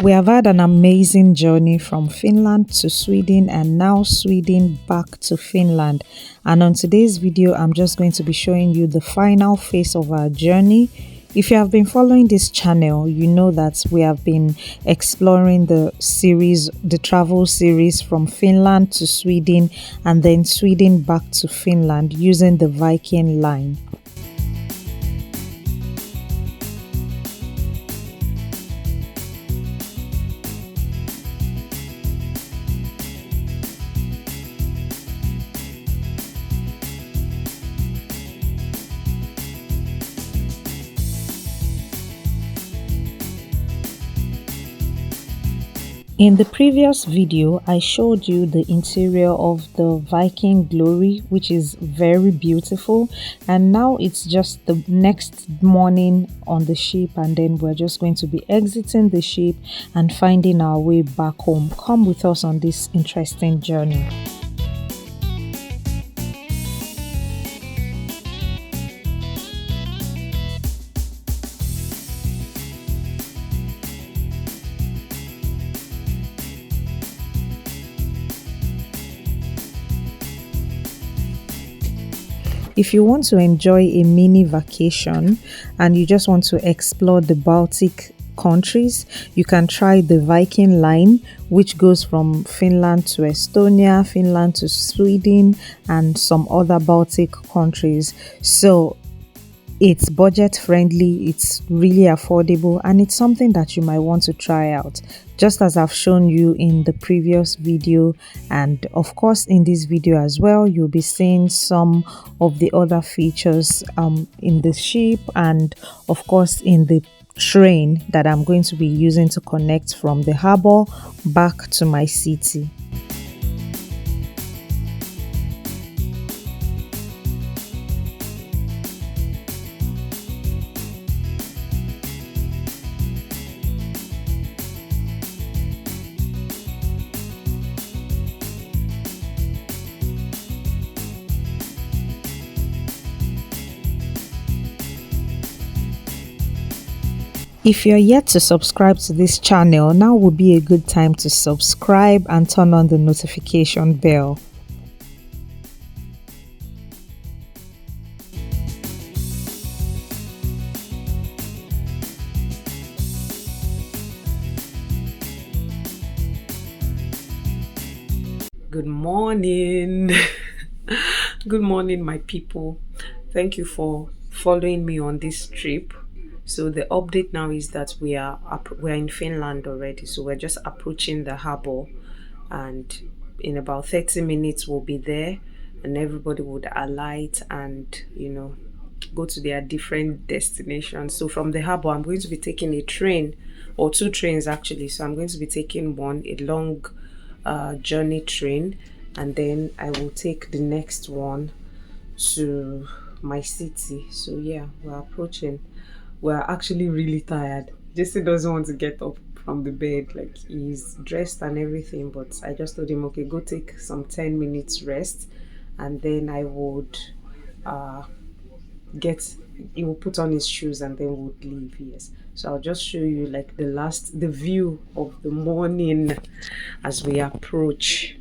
We have had an amazing journey from Finland to Sweden and now Sweden back to Finland. And on today's video, I'm just going to be showing you the final phase of our journey. If you have been following this channel, you know that we have been exploring the travel series from Finland to Sweden and then Sweden back to Finland using the Viking Line. In the previous video, I showed you the interior of the Viking Glory, which is very beautiful. And now it's just the next morning on the ship, and then we're just going to be exiting the ship and finding our way back home. Come with us on this interesting journey. If you want to enjoy a mini vacation and you just want to explore the Baltic countries, you can try the Viking Line, which goes from Finland to Estonia, Finland to Sweden, and some other Baltic countries. So it's budget friendly, it's really affordable, and it's something that you might want to try out, just as I've shown you in the previous video. And of course in this video as well, you'll be seeing some of the other features in the ship, and of course in the train that I'm going to be using to connect from the harbor back to my city. If you're yet to subscribe to this channel, now would be a good time to subscribe and turn on the notification bell. Good morning. Good morning, my people. Thank you for following me on this trip. So the update now is that we're in Finland already. So we're just approaching the harbor, and in about 30 minutes we'll be there, and everybody would alight and go to their different destinations. So from the harbor, I'm going to be taking a train, or two trains actually. So I'm going to be taking a long journey train, and then I will take the next one to my city. So yeah, we're approaching. We're actually really tired. Jesse doesn't want to get up from the bed, like he's dressed and everything, but I just told him, okay, go take some 10 minutes rest, and then I would he will put on his shoes and then we'll leave. Yes, so I'll just show you like the view of the morning as we approach.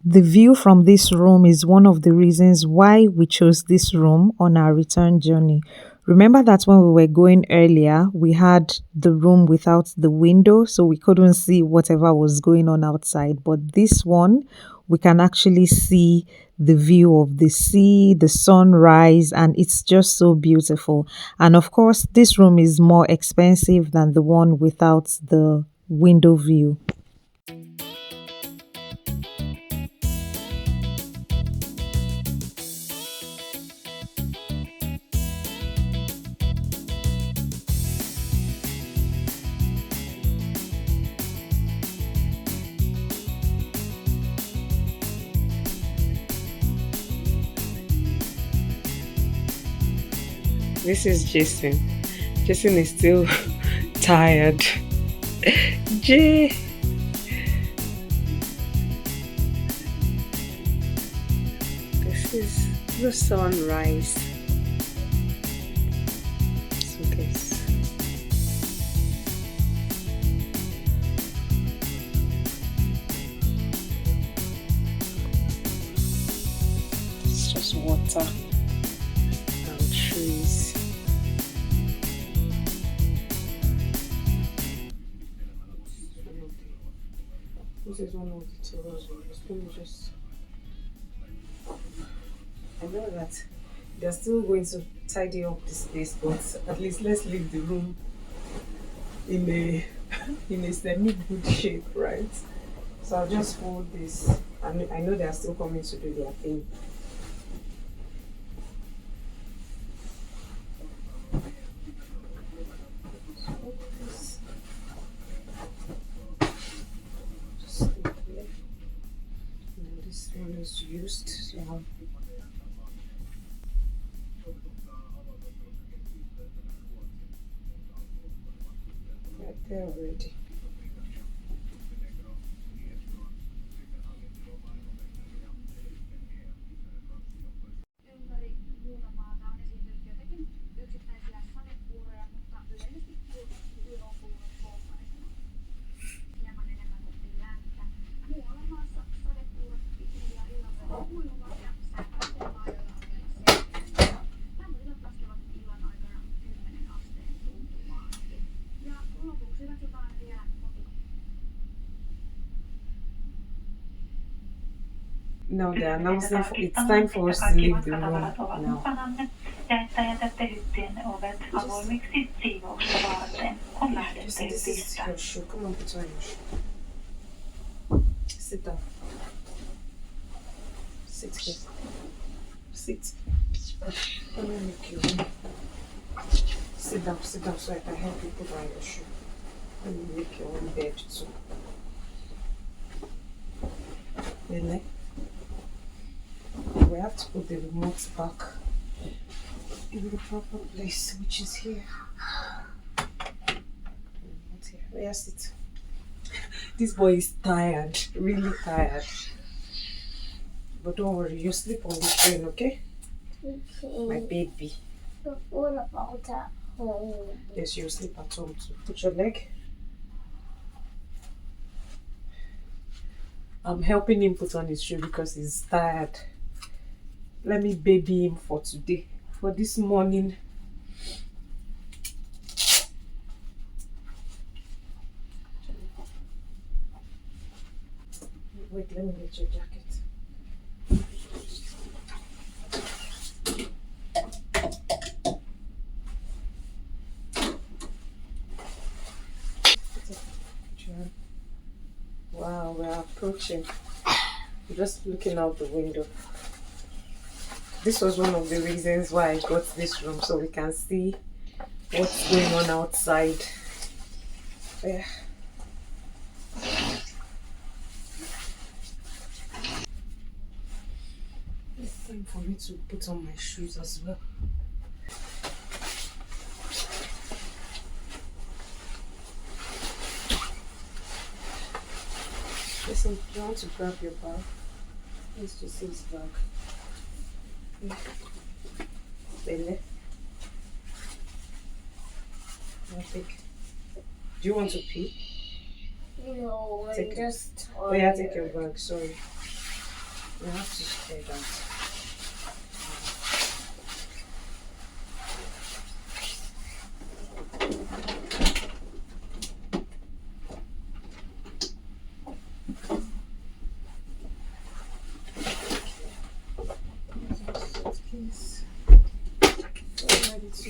The view from this room is one of the reasons why we chose this room on our return journey. Remember that when we were going earlier, we had the room without the window, so we couldn't see whatever was going on outside. But this one, we can actually see the view of the sea, the sunrise, and it's just so beautiful. And of course, this room is more expensive than the one without the window view. This is Jason. Jason is still tired. Jay. This is the sunrise. So this. water and trees. This is one of the tours. Let me just. I know that they're still going to tidy up this place, but at least let's leave the room in a in a semi good shape, right? So I'll just fold this. I know they're still coming to do their thing. This one is used, so right there already. No, they're announcing it's time for us to leave the room now. This is your shoe. Come on, put on your shoe. Sit down. Sit here. Sit. Let me make you room. Sit down so I can help you put on your shoe. Let me make your own bed too. Really? We have to put the remote back in the proper place, which is here. Where sit? This boy is tired, really tired. But don't worry, you sleep on the train, okay? Okay. My baby. But what about at home? Yes, you sleep at home too. Put your leg. I'm helping him put on his shoe because he's tired. Let me baby him for today, for this morning. Wait, let me get your jacket. Wow, we're approaching. I'm just looking out the window. This was one of the reasons why I got this room, so we can see what's going on outside. Yeah. It's time for me to put on my shoes as well. Listen, do you want to grab your bag? Let's just see his bag. Belle. Do you want to pee? No, I'm just tired. Oh yeah, take your bag, sorry. You have to stay down.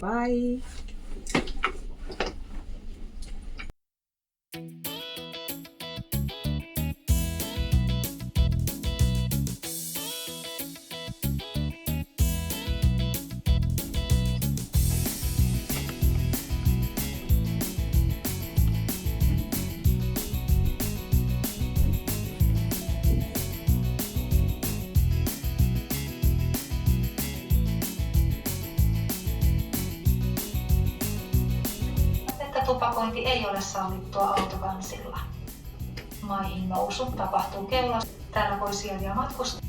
Bye. Tupakointi ei ole sallittua autokansilla. Maihin nousu tapahtuu keulassa. Täällä voi sieltä matkustaa.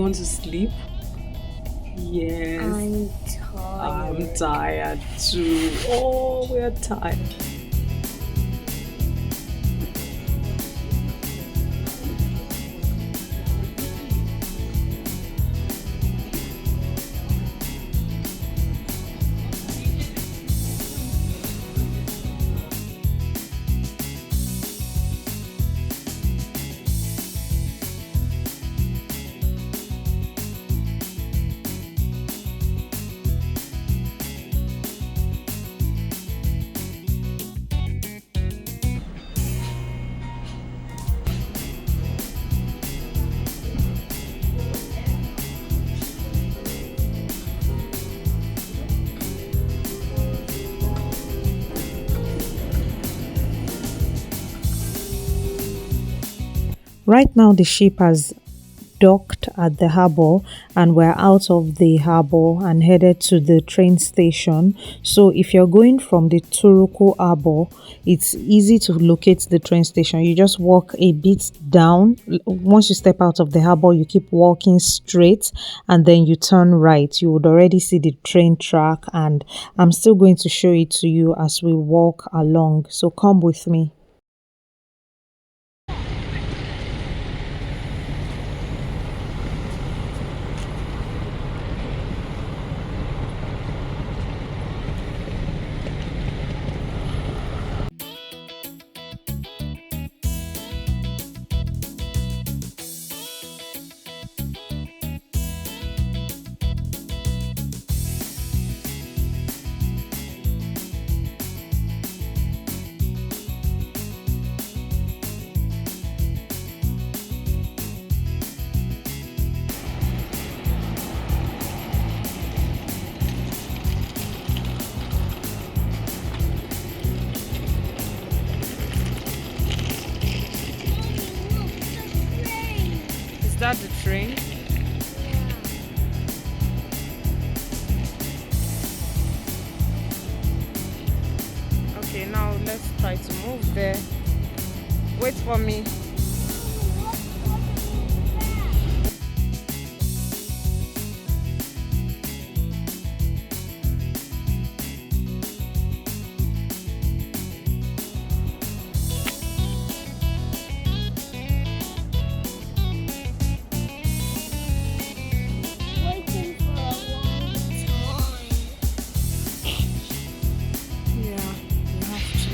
want to sleep? Yes. I'm tired too. Oh, we're tired. Right now, the ship has docked at the harbor and we're out of the harbor and headed to the train station. So if you're going from the Turku harbor, it's easy to locate the train station. You just walk a bit down. Once you step out of the harbor, you keep walking straight and then you turn right. You would already see the train track, and I'm still going to show it to you as we walk along. So come with me. Is that the train? Okay, now let's try to move there. Wait for me. Waiting for a long time. Yeah, you have to.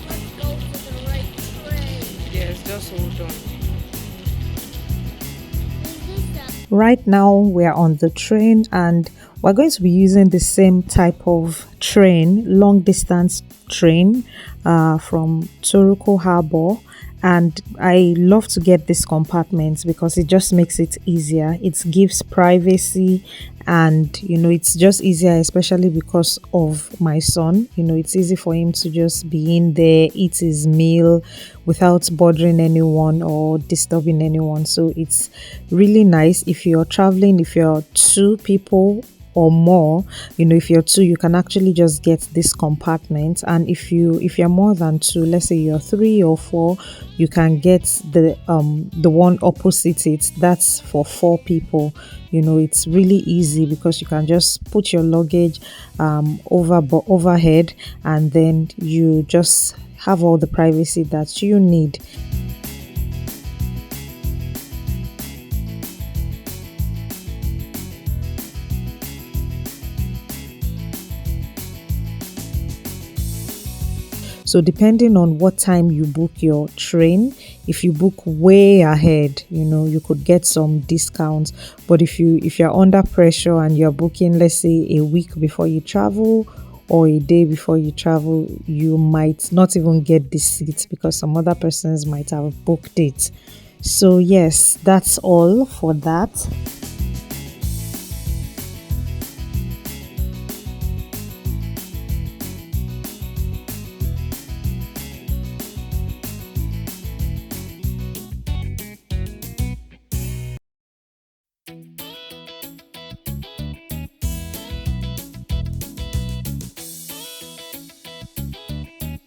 Let's go to the right train. Yes, just hold on. Is this Right now, we're on the train and we're going to be using the same type of train, long distance train from Turku Harbor. And I love to get this compartment because it just makes it easier. It gives privacy, and it's just easier, especially because of my son. It's easy for him to just be in there, eat his meal without bothering anyone or disturbing anyone. So it's really nice if you're traveling, if you're two people or more. If you're two, you can actually just get this compartment, and if you're more than two, let's say you're three or four, you can get the one opposite it. That's for four people. It's really easy because you can just put your luggage overhead, and then you just have all the privacy that you need. So depending on what time you book your train, if you book way ahead, you could get some discounts. But if you're under pressure and you're booking, let's say a week before you travel or a day before you travel, you might not even get the seats because some other persons might have booked it. So yes, that's all for that.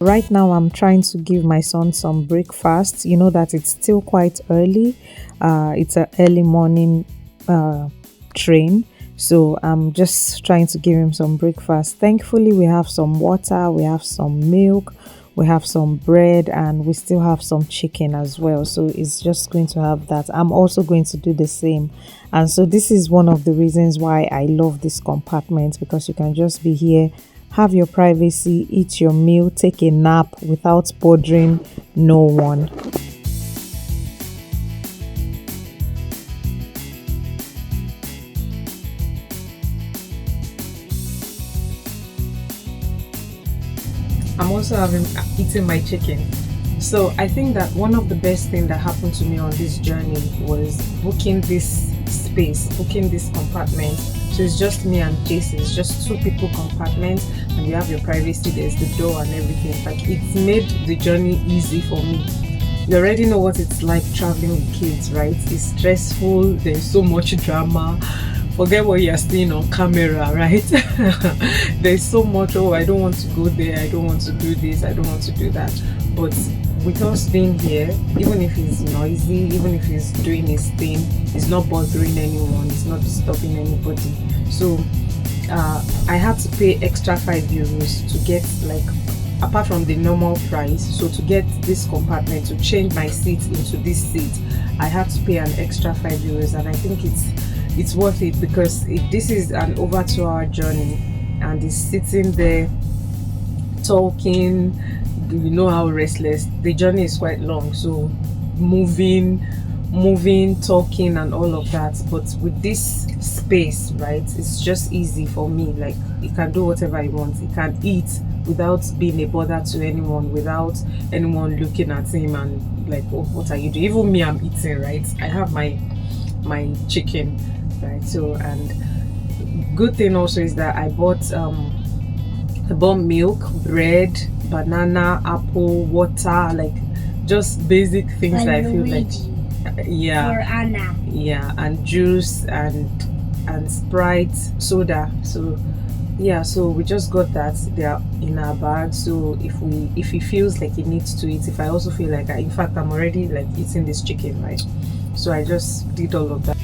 Right now, I'm trying to give my son some breakfast. You know that it's still quite early. It's an early morning train. So I'm just trying to give him some breakfast. Thankfully, we have some water, we have some milk, we have some bread, and we still have some chicken as well. So it's just going to have that. I'm also going to do the same. And so this is one of the reasons why I love this compartment, because you can just be here, have your privacy, eat your meal, take a nap without bothering no one. I'm also eating my chicken. So I think that one of the best things that happened to me on this journey was booking this space, booking this compartment. So it's just me and Jason. It's just 2 people compartment, and you have your privacy. There's the door and everything. Like, it's made the journey easy for me. You already know what it's like traveling with kids, right? It's stressful. There's so much drama. Forget what you're seeing on camera, right? There's so much, oh, I don't want to go there, I don't want to do this, I don't want to do that. But with us being here, even if it's noisy, even if he's doing his thing, it's not bothering anyone, it's not disturbing anybody. So I had to pay extra €5 to get, like, apart from the normal price. So to get this compartment, to change my seat into this seat, I had to pay an extra €5, and I think it's worth it, because this is an over 2-hour journey, and he's sitting there talking. You know how restless the journey is, quite long, so moving, talking and all of that. But with this space, right, it's just easy for me. Like, he can do whatever he wants. He can eat without being a bother to anyone, without anyone looking at him and like, oh, what are you doing? Even me, I'm eating, right? I have my chicken, right? So, and good thing also is that I bought milk, bread, banana, apple, water, like just basic things Like that I feel like, Luigi or Anna. yeah, and juice and Sprite, soda. So yeah, so we just got that. They are in our bag. So if he feels like he needs to eat, if I also feel like in fact I'm already like eating this chicken, right? So I just did all of that.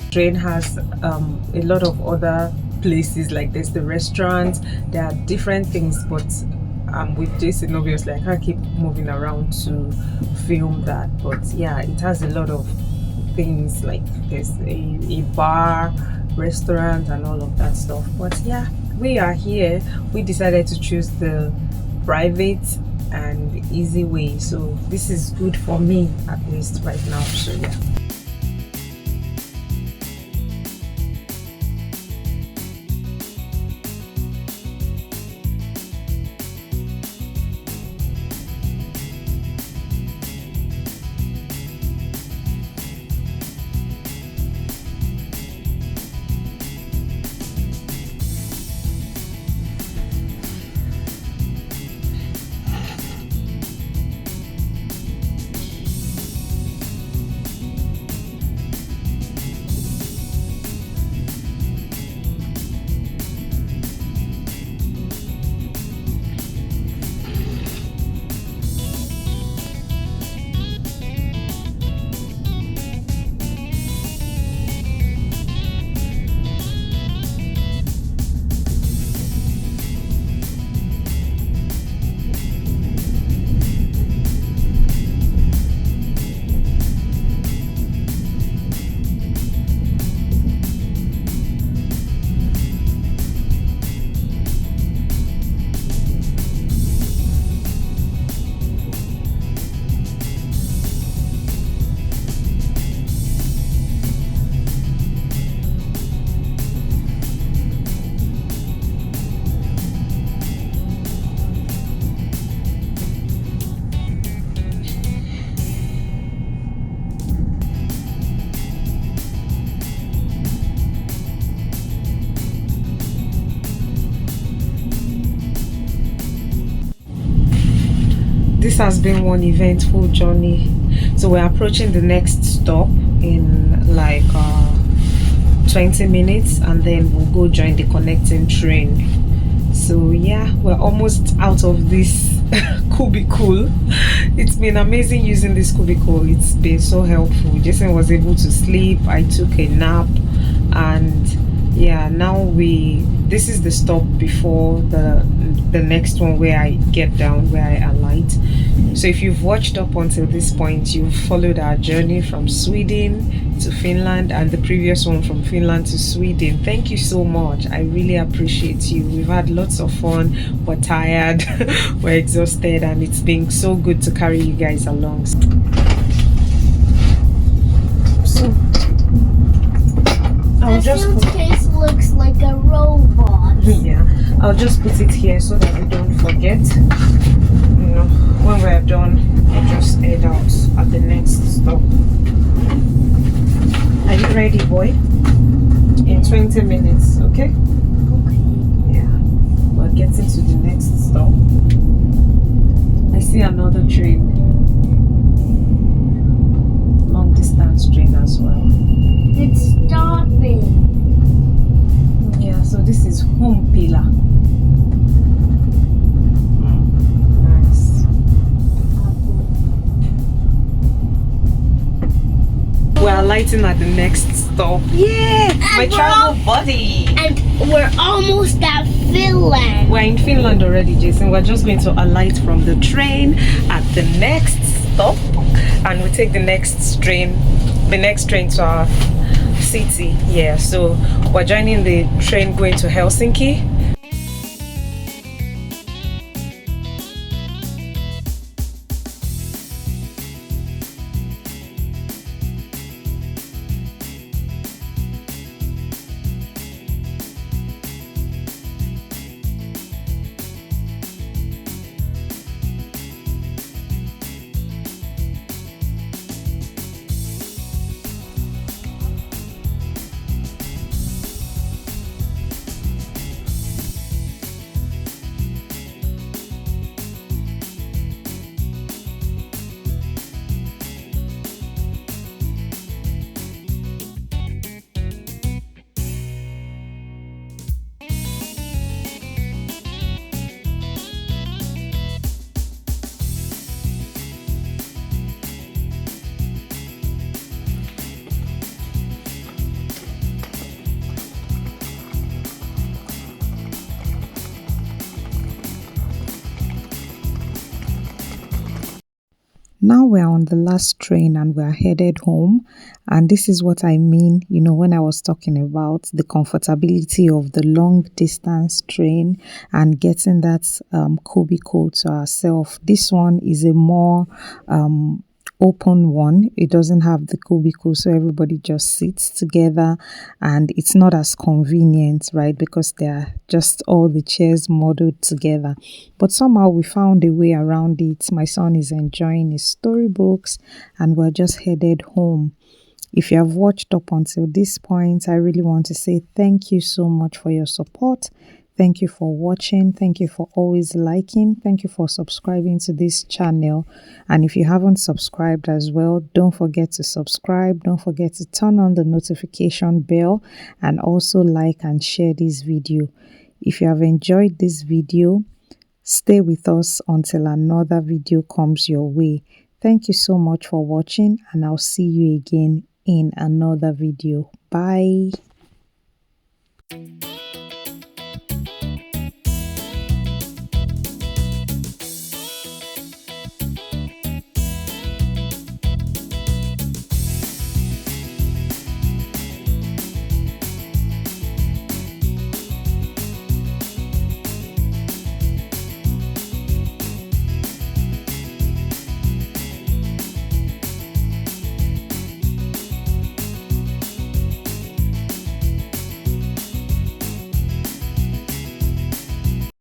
Train has a lot of other places, like there's the restaurants, there are different things, but with Jason obviously I can't keep moving around to film that. But yeah, it has a lot of things, like there's a bar, restaurant and all of that stuff. But yeah, we are here. We decided to choose the private and easy way, so this is good for me at least right now. So yeah. this has been one eventful journey. So we're approaching the next stop in like 20 minutes, and then we'll go join the connecting train. So yeah, we're almost out of this cubicle. It's been amazing using this cubicle. It's been so helpful. Jason was able to sleep, I took a nap, and yeah, now this is the stop before the next one where I get down, where I alight. So if you've watched up until this point, you've followed our journey from Sweden to Finland and the previous one from Finland to Sweden. Thank you so much. I really appreciate you. We've had lots of fun. We're tired, we're exhausted, and it's been so good to carry you guys along. So I'll just suitcase looks like a robot. Yeah, I'll just put it here so that we don't forget. You know, when we're done, we'll just head out at the next stop. Are you ready, boy? In 20 minutes, okay? Okay. Yeah, we're getting to the next stop. I see another train. Long distance train as well. It's stopping. Yeah, so this is Humpila. Nice. We're alighting at the next stop. Yeah, my travel buddy. And we're almost at Finland. We're in Finland already, Jason. We're just going to alight from the train at the next stop, and we take the next train to our city. Yeah, so we're joining the train going to Helsinki. Now we're on the last train and we're headed home. And this is what I mean, you know, when I was talking about the comfortability of the long distance train and getting that cubicle to ourselves. This one is a more open one. It doesn't have the cubicle, so everybody just sits together, and it's not as convenient, right? Because they're just all the chairs modeled together. But somehow we found a way around it. My son is enjoying his storybooks, and we're just headed home. If you have watched up until this point, I really want to say thank you so much for your support. Thank you for watching. Thank you for always liking. Thank you for subscribing to this channel. And if you haven't subscribed as well, don't forget to subscribe. Don't forget to turn on the notification bell and also like and share this video. If you have enjoyed this video, stay with us until another video comes your way. Thank you so much for watching, and I'll see you again in another video. Bye.